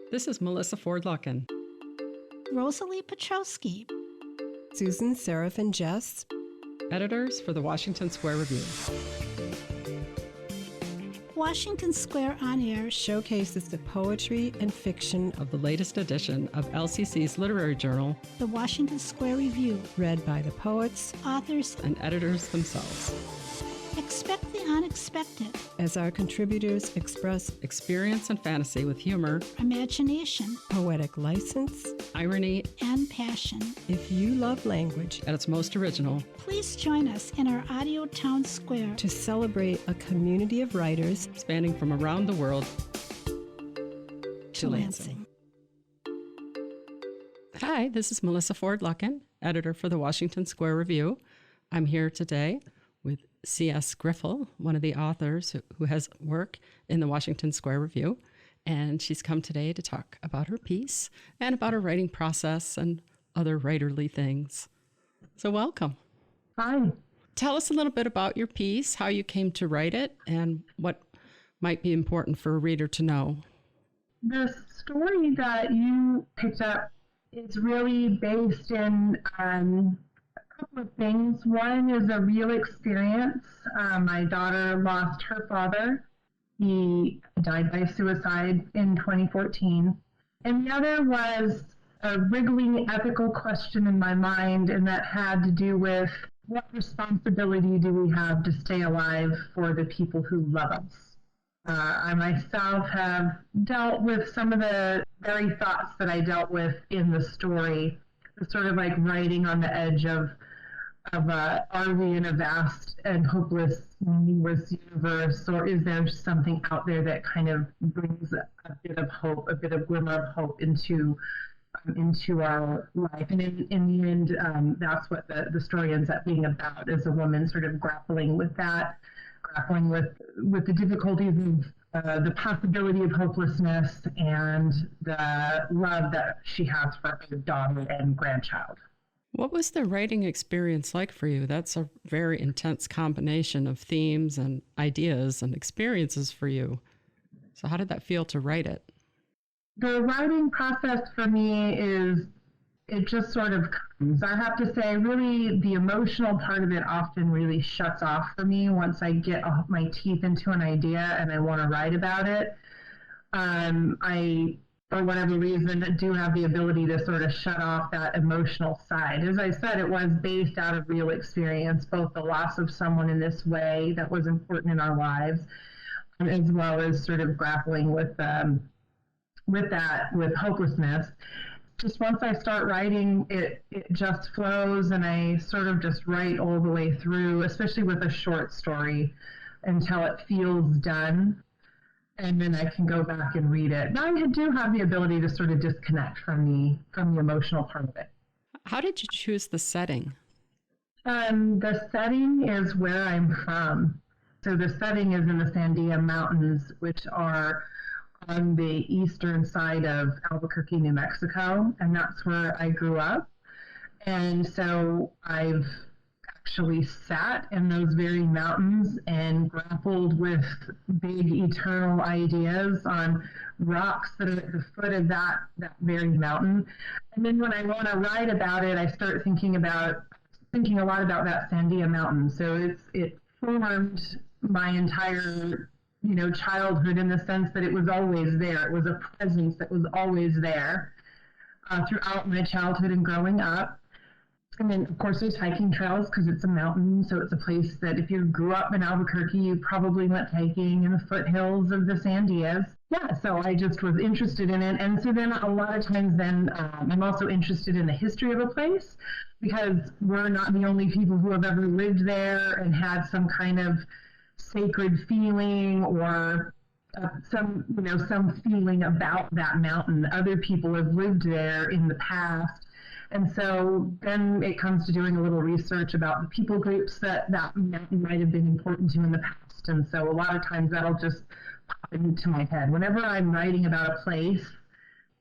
This is Melissa Ford Luckin. Rosalie Petrowski. Susan, Seraph, and Jess. Editors for the Washington Square Review. Washington Square On Air Showcases the poetry and fiction of the latest edition of LCC's literary journal, the Washington Square Review, read by the poets, authors, and editors themselves. Expect the unexpected as our contributors express Experience and fantasy with humor, imagination, poetic license, irony, and passion. If you love language at its most original, Please join us in our Audio Town Square to celebrate a community of writers spanning from around the world to Lansing. Hi, this is Melissa Ford Luckin, editor for the Washington Square Review. I'm here today with C.S. Griffel, one of the authors who has work in the Washington Square Review. And she's come today to talk about her piece and about her writing process and other writerly things. So welcome. Hi. Tell us a little bit about your piece, how you came to write it, and what might be important for a reader to know. The story that you picked up is really based in a couple of things. One is a real experience. My daughter lost her father. He died by suicide in 2014. And the other was a wriggling ethical question in my mind, and that had to do with what responsibility do we have to stay alive for the people who love us? I myself have dealt with some of the very thoughts that I dealt with in the story, sort of like riding on the edge of are we in a vast and hopeless, meaningless universe, or is there something out there that kind of brings a bit of hope, a bit of glimmer of hope into our life? And in the end, that's what the story ends up being about, is a woman sort of grappling with that, grappling with the difficulties of the possibility of hopelessness and the love that she has for her daughter and grandchild. What was the writing experience like for you? That's a very intense combination of themes and ideas and experiences for you. So how did that feel to write it? The writing process for me it just sort of comes. I have to say, really, the emotional part of it often really shuts off for me once I get my teeth into an idea and I want to write about it. I, for whatever reason, do have the ability to sort of shut off that emotional side. As I said, it was based out of real experience, both the loss of someone in this way that was important in our lives, as well as sort of grappling with hopelessness. Just once I start writing, it just flows, and I sort of just write all the way through, especially with a short story, until it feels done. And then I can go back and read it. Now I do have the ability to sort of disconnect from the emotional part of it. How did you choose the setting? The setting is where I'm from. So the setting is in the Sandia Mountains, which are on the eastern side of Albuquerque, New Mexico, and that's where I grew up. And so I've actually sat in those very mountains and grappled with big eternal ideas on rocks that are at the foot of that very mountain. And then when I want to write about it, I start thinking a lot about that Sandia Mountain. So it formed my entire childhood, in the sense that it was always there. It was a presence that was always there throughout my childhood and growing up. And then, of course, there's hiking trails because it's a mountain. So it's a place that if you grew up in Albuquerque, you probably went hiking in the foothills of the Sandias. Yeah, so I just was interested in it. And so then a lot of times I'm also interested in the history of a place, because we're not the only people who have ever lived there and had some kind of sacred feeling or some feeling about that mountain. Other people have lived there in the past. And so then it comes to doing a little research about the people groups that mountain might have been important to in the past. And so a lot of times that'll just pop into my head. Whenever I'm writing about a place,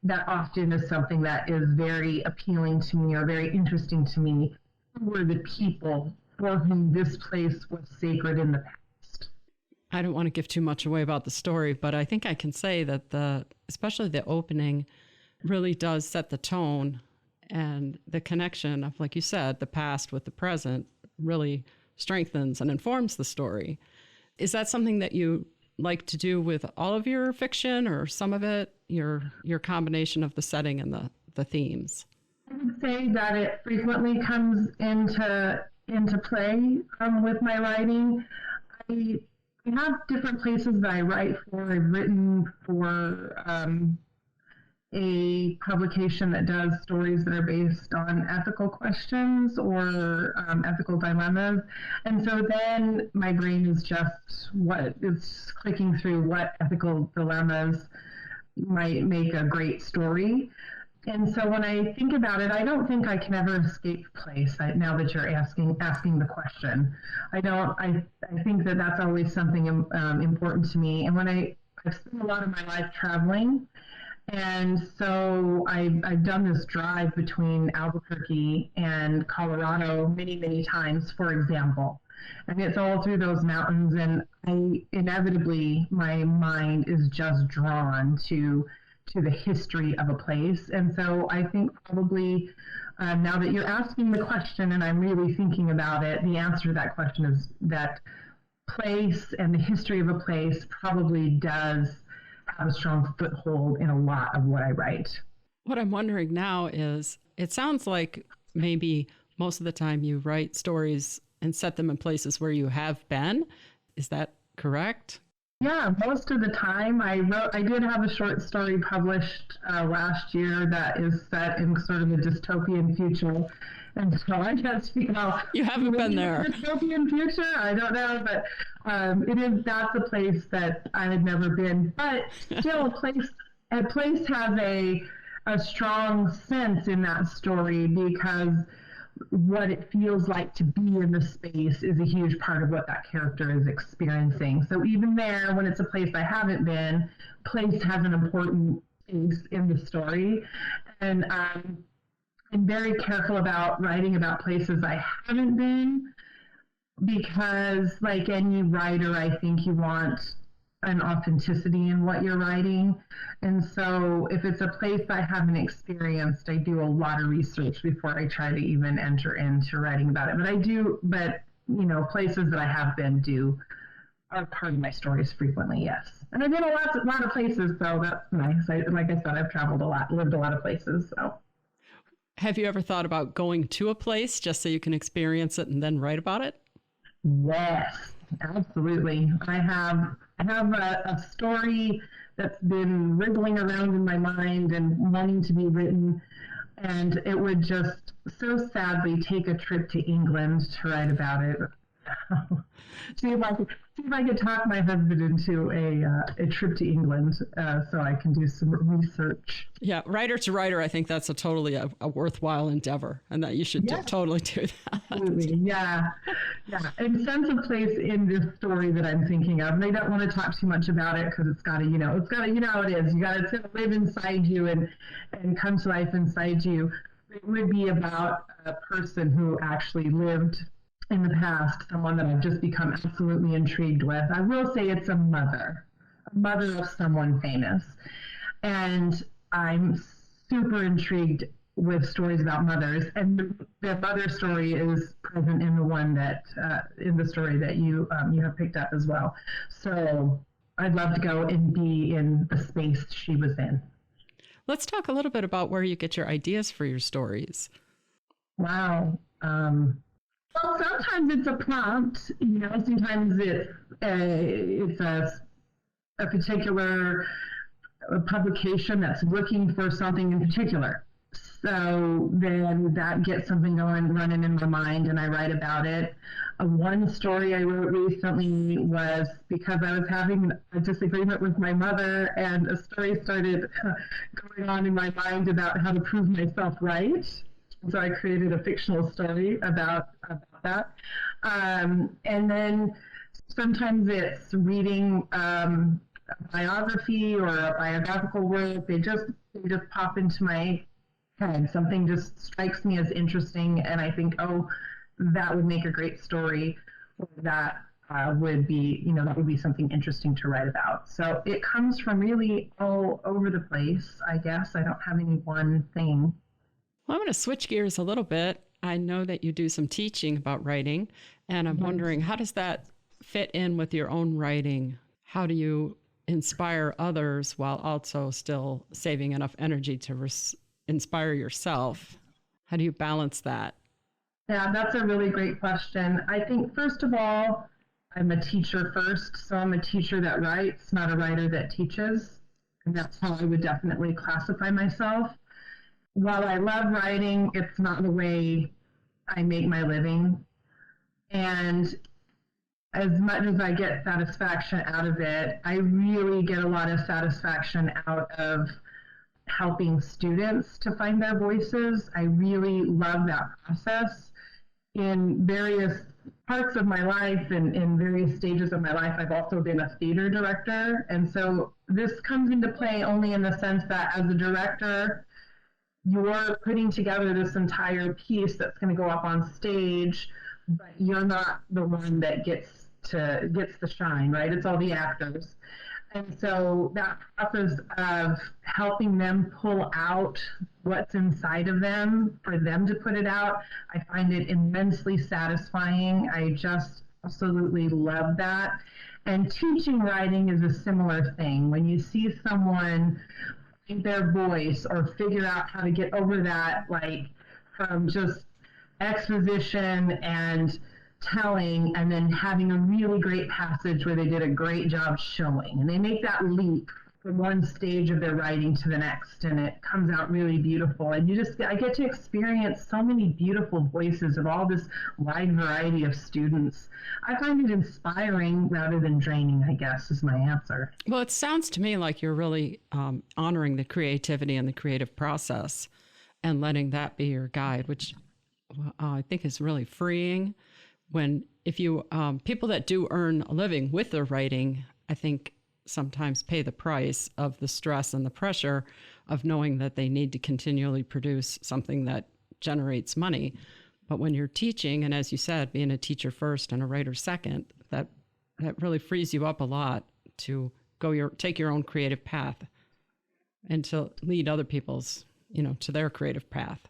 that often is something that is very appealing to me or very interesting to me. Who were the people for whom this place was sacred in the past? I don't want to give too much away about the story, but I think I can say that the especially the opening, really does set the tone, and the connection of, like you said, the past with the present really strengthens and informs the story. Is that something that you like to do with all of your fiction, or some of it, your combination of the setting and the themes? I would say that it frequently comes into play with my writing. I have different places that I write for. I've written for a publication that does stories that are based on ethical questions or ethical dilemmas. And so then my brain is just what is clicking through what ethical dilemmas might make a great story. And so when I think about it, I don't think I can ever escape place. Now that you're asking the question, I think that that's always something important to me. And when I've spent a lot of my life traveling, and so I've done this drive between Albuquerque and Colorado many, many times, for example. And it's all through those mountains, and inevitably my mind is just drawn to the history of a place. And so I think probably now that you're asking the question and I'm really thinking about it, the answer to that question is that place and the history of a place probably does have a strong foothold in a lot of what I write. What I'm wondering now is, it sounds like maybe most of the time you write stories and set them in places where you have been. Is that correct? Yeah, most of the time. I did have a short story published last year that is set in sort of a dystopian future. And so I guess, you haven't been there. Dystopian future? I don't know, but that's a place that I had never been. But still, a place has a strong sense in that story, because what it feels like to be in the space is a huge part of what that character is experiencing. So even there, when it's a place I haven't been, place has an important space in the story. And I'm very careful about writing about places I haven't been, because like any writer, I think you want an authenticity in what you're writing. And so if it's a place I haven't experienced, I do a lot of research before I try to even enter into writing about it. But places that I have been are part of my stories frequently, yes. And I've been a lot of places, so that's nice. Like I said, I've traveled a lot, lived a lot of places, so. Have you ever thought about going to a place just so you can experience it and then write about it? Yes, absolutely. I have a story that's been wriggling around in my mind and wanting to be written, and it would just so sadly take a trip to England to write about it. See if I could talk my husband into a trip to England so I can do some research. Yeah, writer to writer, I think that's totally a worthwhile endeavor, and that you should totally do that. Absolutely, yeah. And sense of place in this story that I'm thinking of. And I don't want to talk too much about it because it's got to, you know how it is. You got to live inside you and come to life inside you. It would be about a person who actually lived in the past, someone that I've just become absolutely intrigued with. I will say it's a mother of someone famous. And I'm super intrigued with stories about mothers. And the mother story is present in the one that, in the story that you have picked up as well. So I'd love to go and be in the space she was in. Let's talk a little bit about where you get your ideas for your stories. Wow. Well, sometimes it's a prompt, sometimes it's a particular publication that's looking for something in particular. So then that gets something running in my mind, and I write about it. One story I wrote recently was because I was having a disagreement with my mother, and a story started going on in my mind about how to prove myself right. So I created a fictional story about that. And then sometimes it's reading a biography or a biographical work. They just pop into my head. Something just strikes me as interesting, and I think, oh, that would make a great story, or that would be, that would be something interesting to write about. So it comes from really all over the place, I guess. I don't have any one thing. Well, I'm going to switch gears a little bit. I know that you do some teaching about writing, and I'm wondering, how does that fit in with your own writing? How do you inspire others while also still saving enough energy to inspire yourself? How do you balance that? Yeah, that's a really great question. I think, first of all, I'm a teacher first. So I'm a teacher that writes, not a writer that teaches. And that's how I would definitely classify myself. While I love writing, it's not the way I make my living. And as much as I get satisfaction out of it, I really get a lot of satisfaction out of helping students to find their voices. I really love that process. In various parts of my life and in various stages of my life, I've also been a theater director. And so this comes into play only in the sense that as a director, you're putting together this entire piece that's going to go up on stage, but you're not the one that gets the shine, right? It's all the actors. And so that process of helping them pull out what's inside of them, for them to put it out, I find it immensely satisfying. I just absolutely love that. And teaching writing is a similar thing. When you see someone find their voice or figure out how to get over that, like from just exposition and telling and then having a really great passage where they did a great job showing, and they make that leap from one stage of their writing to the next, and it comes out really beautiful. And I get to experience so many beautiful voices of all this wide variety of students. I find it inspiring rather than draining, I guess, is my answer. Well, it sounds to me like you're really honoring the creativity and the creative process and letting that be your guide, which I think is really freeing. If you people that do earn a living with their writing, I think sometimes pay the price of the stress and the pressure of knowing that they need to continually produce something that generates money. But when you're teaching, and as you said, being a teacher first and a writer second, that really frees you up a lot to take your own creative path and to lead other people's, to their creative path.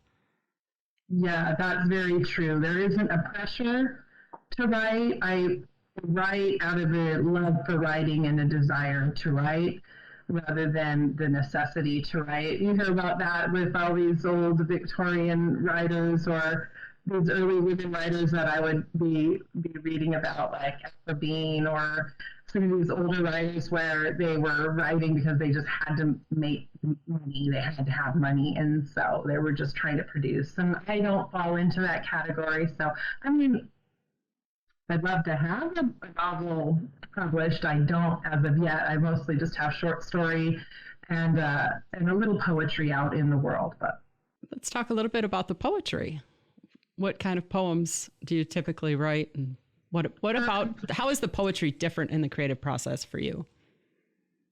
Yeah, that's very true. There isn't a pressure to write. I write out of a love for writing and a desire to write rather than the necessity to write. You hear about that with all these old Victorian writers or these early women writers that I would be reading about, like Ethel Bean or some of these older writers where they were writing because they just had to make money. They had to have money, and so they were just trying to produce. And I don't fall into that category. So, I mean, I'd love to have a novel published. I don't as of yet. I mostly just have short story and a little poetry out in the world. But let's talk a little bit about the poetry. What kind of poems do you typically write, and what about how is the poetry different in the creative process for you?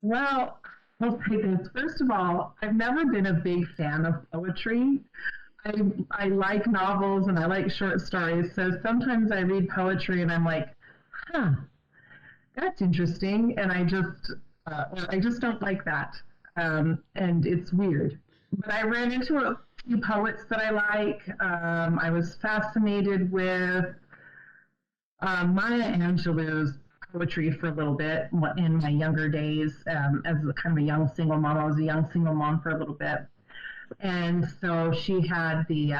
Well, I'll say this. First of all, I've never been a big fan of poetry. I like novels and I like short stories. So sometimes I read poetry and I'm like, that's interesting. And I just don't like that. And it's weird. But I ran into a few poets that I like. I was fascinated with Maya Angelou's poetry for a little bit in my younger days. As kind of a young single mom, I was a young single mom for a little bit. And so she had the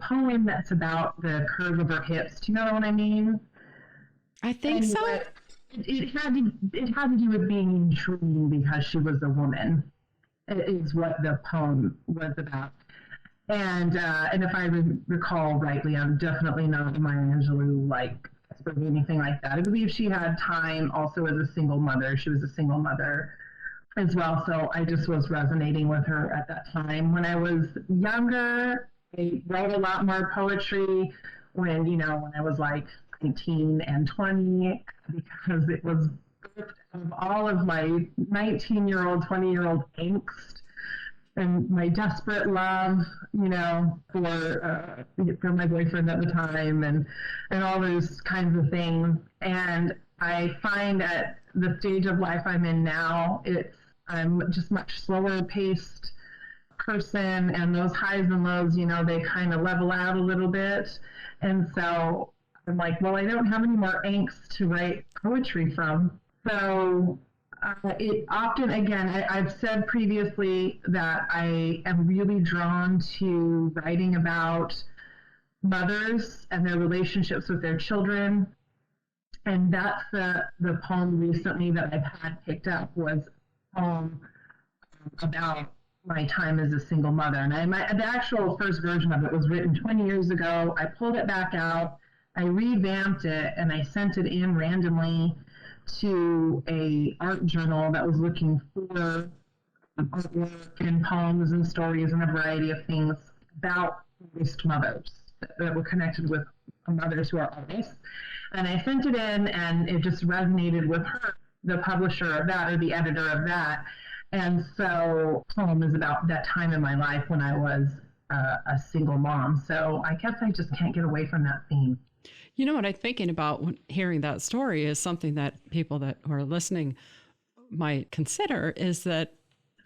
poem that's about the curve of her hips. Do you know what I mean? I think so. It had to do with being intriguing because she was a woman. Is what the poem was about. And if I recall rightly, I'm definitely not a Maya Angelou expert or anything like that. I believe she had time also as a single mother. She was a single mother as well. So I just was resonating with her at that time. When I was younger, I wrote a lot more poetry when I was like 19 and 20, because it was birthed out of all of my 19-year-old, 20-year-old angst and my desperate love, for my boyfriend at the time, and all those kinds of things. And I find at the stage of life I'm in now, I'm just much slower paced person, and those highs and lows, they kind of level out a little bit. And so I'm like, well, I don't have any more angst to write poetry from. So it often, again, I've said previously that I am really drawn to writing about mothers and their relationships with their children. And that's the poem recently that I've had picked up was a poem about my time as a single mother. And the actual first version of it was written 20 years ago. I pulled it back out, I revamped it, and I sent it in randomly to a art journal that was looking for artwork and poems and stories and a variety of things about artist mothers that were connected with mothers who are artists. And I sent it in, and it just resonated with her, the publisher of that, or the editor of that. And so the poem is about that time in my life when I was a single mom. So I guess I just can't get away from that theme. You know what I'm thinking about when hearing that story is something that people that are listening might consider is that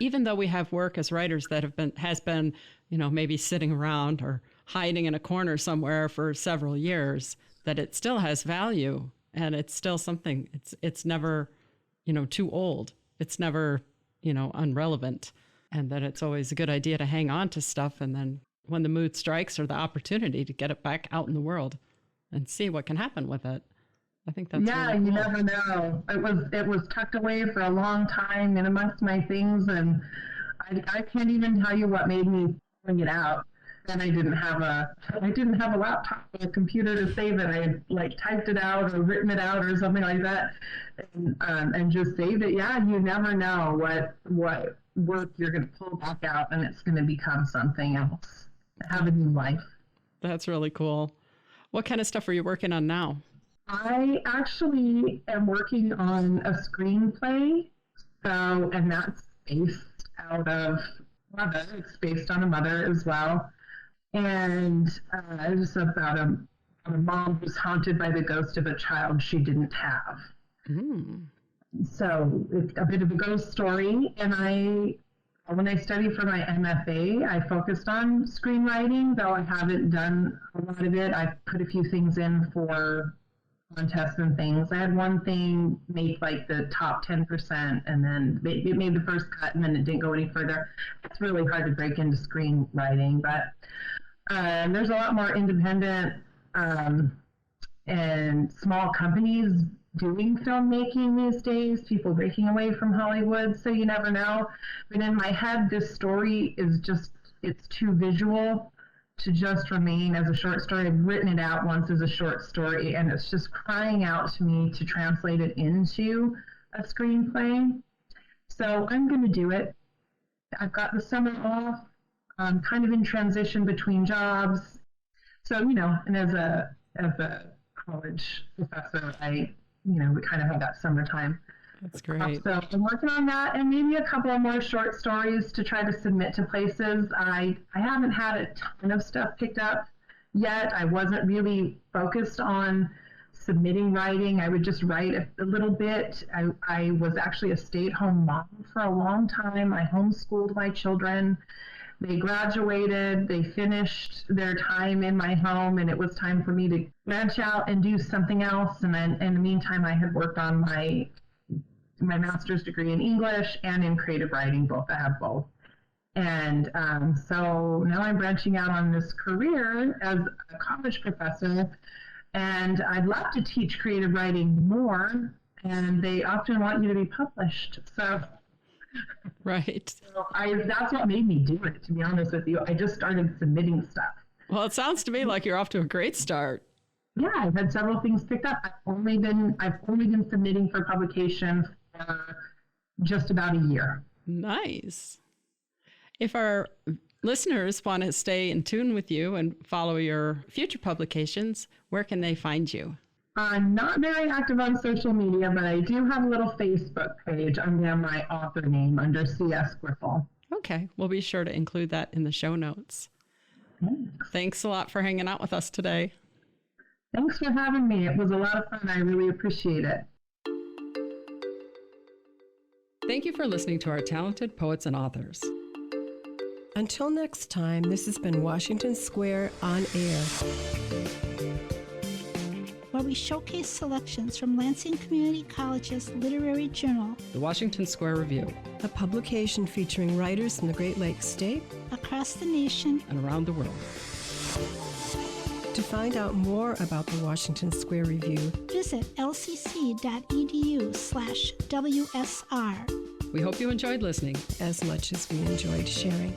even though we have work as writers that has been, maybe sitting around or hiding in a corner somewhere for several years, that it still has value, and it's still something, it's never, too old. It's never, unrelevant, and that it's always a good idea to hang on to stuff. And then when the mood strikes or the opportunity to get it back out in the world and see what can happen with it. I think that's really cool. You never know. It was tucked away for a long time in amongst my things, and I can't even tell you what made me bring it out. And I didn't have a laptop or a computer to save it. I had typed it out or written it out or something like that, and just saved it. Yeah, you never know what work you're going to pull back out, and it's going to become something else, have a new life. That's really cool. What kind of stuff are you working on now? I actually am working on a screenplay, and that's based out of mother. It's based on a mother as well, and it's about a mom who's haunted by the ghost of a child she didn't have. Mm. So it's a bit of a ghost story, and when I studied for my MFA, I focused on screenwriting, though I haven't done a lot of it. I've put a few things in for contests and things. I had one thing make the top 10%, and then it made the first cut, and then it didn't go any further. It's really hard to break into screenwriting, but there's a lot more independent and small companies doing filmmaking these days, people breaking away from Hollywood, so you never know. But in my head, this story it's too visual to just remain as a short story. I've written it out once as a short story, and it's just crying out to me to translate it into a screenplay. So I'm going to do it. I've got the summer off. I'm kind of in transition between jobs. So, and as a college professor, we kind of have that summertime. That's great. So I'm working on that, and maybe a couple of more short stories to try to submit to places. I haven't had a ton of stuff picked up yet. I wasn't really focused on submitting writing. I would just write a little bit. I was actually a stay-at-home mom for a long time. I homeschooled my children. They graduated, they finished their time in my home, and it was time for me to branch out and do something else. And then in the meantime, I had worked on my master's degree in English and in creative writing, both. I have both. And so now I'm branching out on this career as a college professor, and I'd love to teach creative writing more, and they often want you to be published. So right. So that's what made me do it, to be honest with you. I just started submitting stuff. Well, it sounds to me like you're off to a great start. Yeah, I've had several things picked up. I've only been submitting for publication for just about a year. Nice. If our listeners want to stay in tune with you and follow your future publications, where can they find you? I'm not very active on social media, but I do have a little Facebook page under my author name, under C.S. Griffel. Okay, we'll be sure to include that in the show notes. Thanks a lot for hanging out with us today. Thanks for having me. It was a lot of fun. I really appreciate it. Thank you for listening to our talented poets and authors. Until next time, this has been Washington Square on Air, where we showcase selections from Lansing Community College's literary journal, The Washington Square Review, a publication featuring writers from the Great Lakes State across the nation, and around the world. To find out more about the Washington Square Review, visit lcc.edu/WSR. We hope you enjoyed listening as much as we enjoyed sharing.